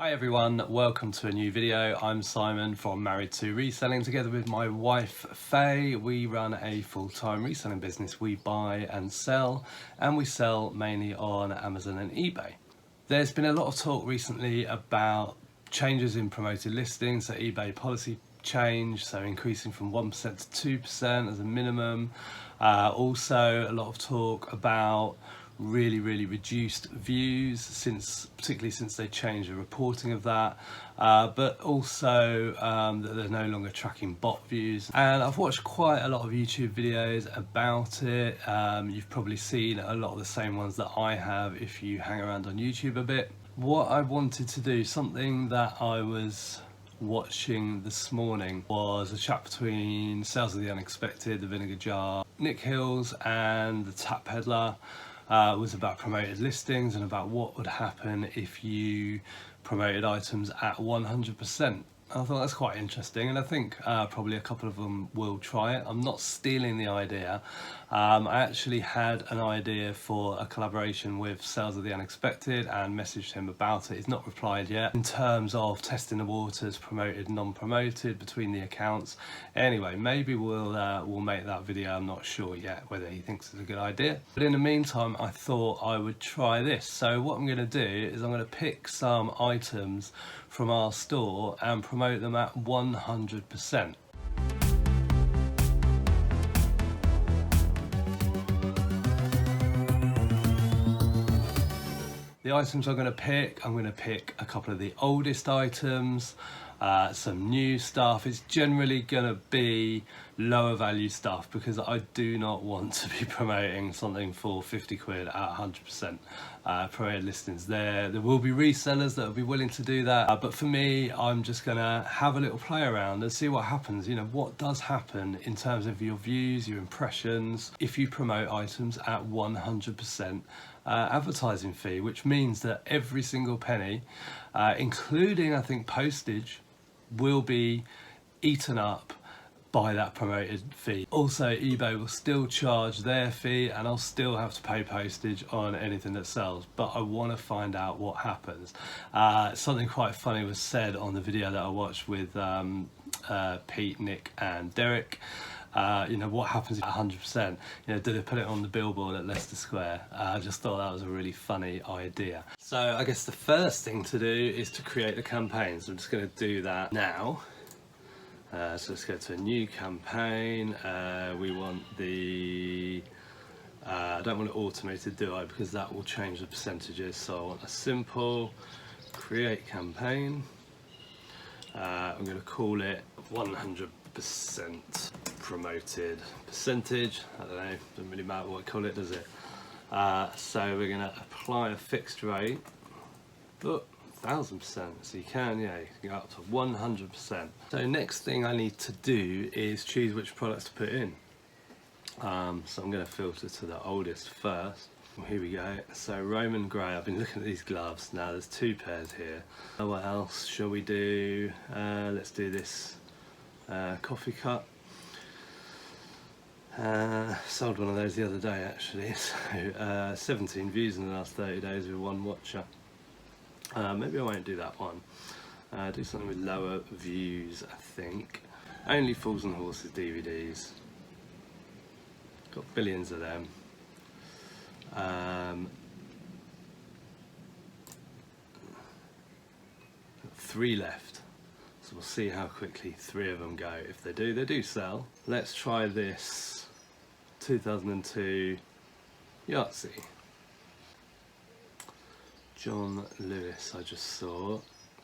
Hi everyone, welcome to a new video. I'm Simon from Married to Reselling. Together with my wife Faye, we run a full-time reselling business. We buy and sell, and we sell mainly on Amazon and eBay. There's been a lot of talk recently about changes in promoted listings, so eBay policy change, so increasing from 1% to 2% as a minimum. Also a lot of talk about really reduced views particularly since they changed the reporting of that, but also that they're no longer tracking bot views. And I've watched quite a lot of YouTube videos about it. You've probably seen a lot of the same ones that I have if you hang around on YouTube a bit. What I wanted to do, something that I was watching this morning, was a chat between Sales of the Unexpected, the Vinegar Jar, Nick Hills and the Tap Peddler. Was about promoted listings and about what would happen if you promoted items at 100%. I thought that's quite interesting, and I think probably a couple of them will try it. I'm not stealing the idea. I actually had an idea for a collaboration with Sales of the Unexpected and messaged him about it. He's not replied yet, in terms of testing the waters, promoted, non-promoted, between the accounts. Anyway, maybe we'll make that video. I'm not sure yet whether he thinks it's a good idea. But in the meantime, I thought I would try this. So what I'm going to do is I'm going to pick some items from our store and promote them at 100%. The items I'm going to pick a couple of the oldest items, some new stuff. It's generally going to be lower value stuff because I do not want to be promoting something for 50 quid at 100%. Promoted listings there will be resellers that will be willing to do that, but for me, I'm just gonna have a little play around and see what happens. You know, what does happen in terms of your views, your impressions, if you promote items at 100% advertising fee, which means that every single penny, including I think postage, will be eaten up by that promoted fee. Also, eBay will still charge their fee and I'll still have to pay postage on anything that sells, but I want to find out what happens. Something quite funny was said on the video that I watched with Pete, Nick and Derek. You know, what happens at 100%? You know, do they put it on the billboard at Leicester Square? I just thought that was a really funny idea. So I guess the first thing to do is to create a campaign. So I'm just going to do that now. So let's go to a new campaign. We want the, I don't want it automated, do I? Because that will change the percentages. So I want a simple create campaign. I'm going to call it 100% promoted percentage. I don't know, doesn't really matter what I call it, does it? So we're going to apply a fixed rate. Look, 1000%, so you can go up to 100%. So next thing I need to do is choose which products to put in. So I'm going to filter to the oldest first. Well, here we go. So Roman grey. I've been looking at these gloves. Now there's two pairs here. What else shall we do? Let's do this coffee cup. Sold one of those the other day actually. So 17 views in the last 30 days with one watcher. Maybe I won't do that one. Do something with lower views, I think. Only Fools and Horses DVDs. Got billions of them. 3 left. So we'll see how quickly 3 of them go. If they do sell. Let's try this 2002 Yahtzee. John Lewis, I just saw.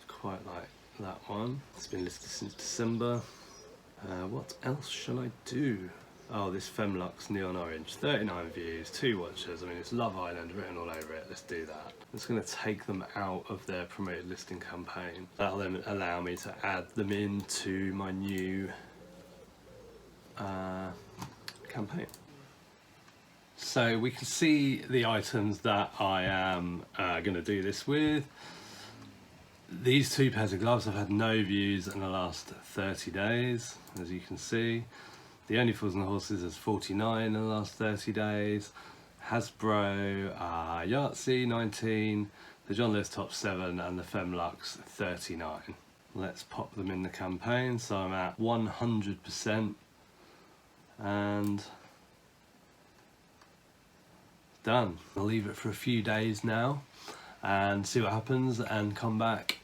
Quite like that one. It's been listed since December. What else shall I do? Oh, this Femlux Neon Orange. 39 views, 2 watchers. I mean, it's Love Island written all over it. Let's do that. I'm just going to take them out of their promoted listing campaign. That'll then allow me to add them into my new campaign. So we can see the items that I am going to do this with. These 2 pairs of gloves have had no views in the last 30 days, as you can see. The Only Fools and Horses has 49 in the last 30 days. Hasbro Yahtzee 19, the John Lewis top 7 and the Femlux 39. Let's pop them in the campaign. So I'm at 100% and done. I'll leave it for a few days now and see what happens and come back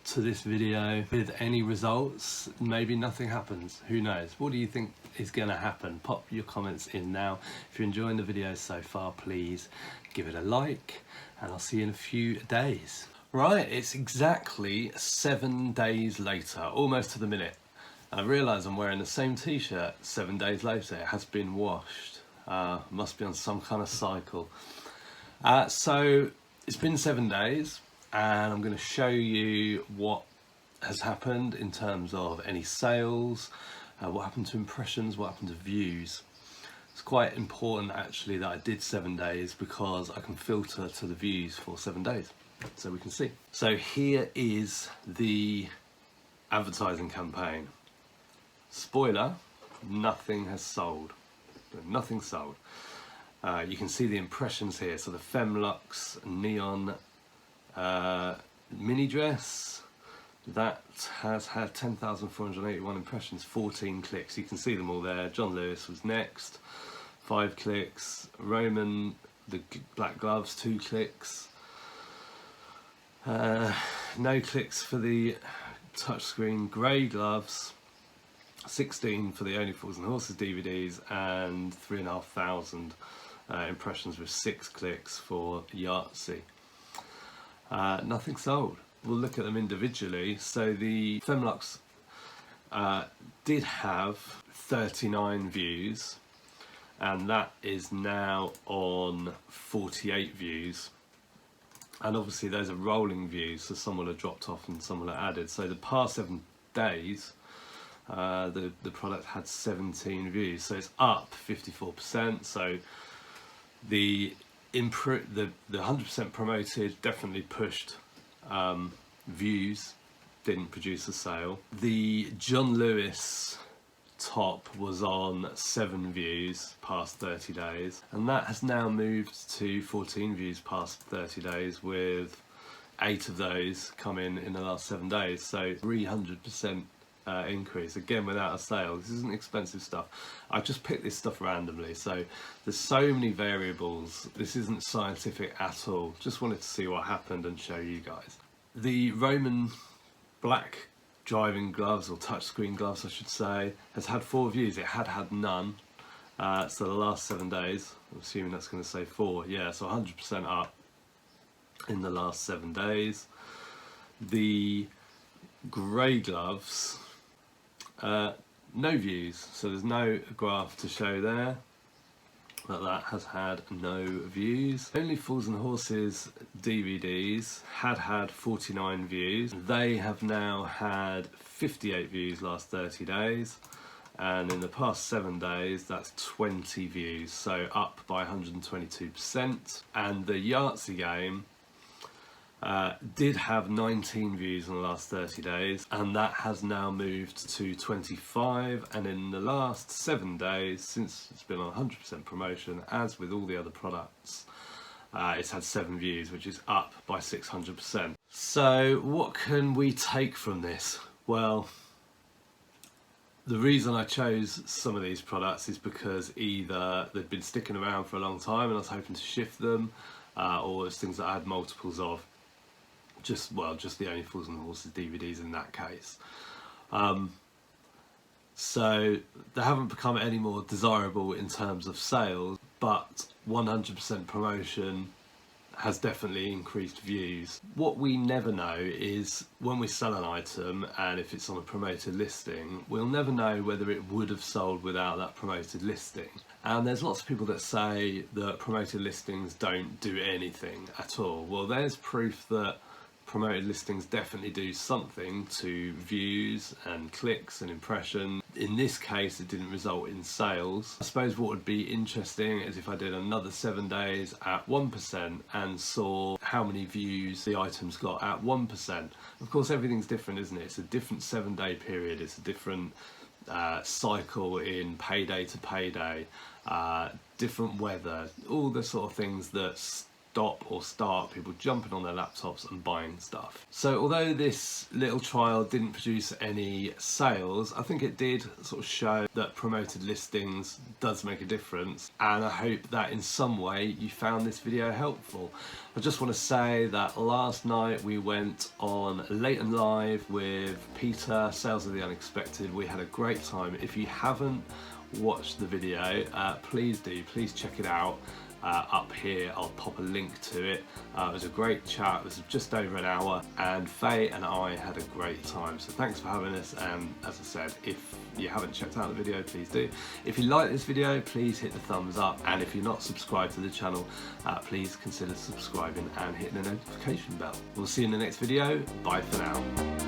to this video with any results. Maybe nothing happens, who knows. What do you think is going to happen? Pop your comments in now. If you're enjoying the video so far, please give it a like and I'll see you in a few days. Right, it's exactly 7 days later, almost to the minute. I realise I'm wearing the same t-shirt 7 days later. It has been washed. Must be on some kind of cycle. So it's been 7 days and I'm going to show you what has happened in terms of any sales, what happened to impressions, what happened to views. It's quite important actually that I did 7 days because I can filter to the views for 7 days so we can see. So here is the advertising campaign. Spoiler, nothing has sold. Nothing sold. You can see the impressions here. So the Femlux neon mini dress, that has had 10,481 impressions, 14 clicks. You can see them all there. John Lewis was next, 5 clicks. Roman, the black gloves, 2 clicks. No clicks for the touchscreen grey gloves, 16 for the Only Fools and Horses DVDs, and 3,500 impressions with 6 clicks for Yahtzee. Nothing sold. We'll look at them individually. So the Femlux did have 39 views and that is now on 48 views. And obviously those are rolling views, so some will have dropped off and some will have added. So the past 7 days, the product had 17 views, so it's up 54%. So the 100% promoted definitely pushed views, didn't produce a sale. The John Lewis top was on 7 views past 30 days, and that has now moved to 14 views past 30 days, with 8 of those come in the last 7 days. So 300% increase, again without a sale. This isn't expensive stuff. I just picked this stuff randomly, so there's so many variables. This isn't scientific at all. Just wanted to see what happened and show you guys. The Roman black driving gloves, or touchscreen gloves I should say, has had 4 views. It had none. So the last 7 days, I'm assuming that's going to say 4. Yeah, so 100% up in the last 7 days. The grey gloves, no views, so there's no graph to show there, but that has had no views. Only Fools and Horses DVDs had 49 views. They have now had 58 views last 30 days, and in the past 7 days that's 20 views, so up by 122%. And the Yahtzee game did have 19 views in the last 30 days, and that has now moved to 25. And in the last 7 days, since it's been on 100% promotion, as with all the other products, it's had 7 views, which is up by 600%. So what can we take from this? Well, the reason I chose some of these products is because either they've been sticking around for a long time and I was hoping to shift them, or it's things that I had multiples of. Just the Only Fools and Horses DVDs in that case. So they haven't become any more desirable in terms of sales, but 100% promotion has definitely increased views. What we never know is when we sell an item, and if it's on a promoted listing, we'll never know whether it would have sold without that promoted listing. And there's lots of people that say that promoted listings don't do anything at all. Well, there's proof that promoted listings definitely do something to views and clicks and impression. In this case, it didn't result in sales. I suppose what would be interesting is if I did another 7 days at 1% and saw how many views the items got at 1%. Of course, everything's different, isn't it? It's a different 7-day period. It's a different cycle in payday to payday, different weather, all the sort of things that stop or start people jumping on their laptops and buying stuff. So although this little trial didn't produce any sales, I think it did sort of show that promoted listings does make a difference, and I hope that in some way you found this video helpful. I just want to say that last night we went on Late and Live with Peter, Sales of the Unexpected. We had a great time. If you haven't watched the video, please do, please check it out. Up here I'll pop a link to it. It was a great chat. It was just over an hour, and Faye and I had a great time, so thanks for having us. And as I said, if you haven't checked out the video, please do. If you like this video, please hit the thumbs up, and if you're not subscribed to the channel, please consider subscribing and hitting the notification bell. We'll see you in the next video. Bye for now.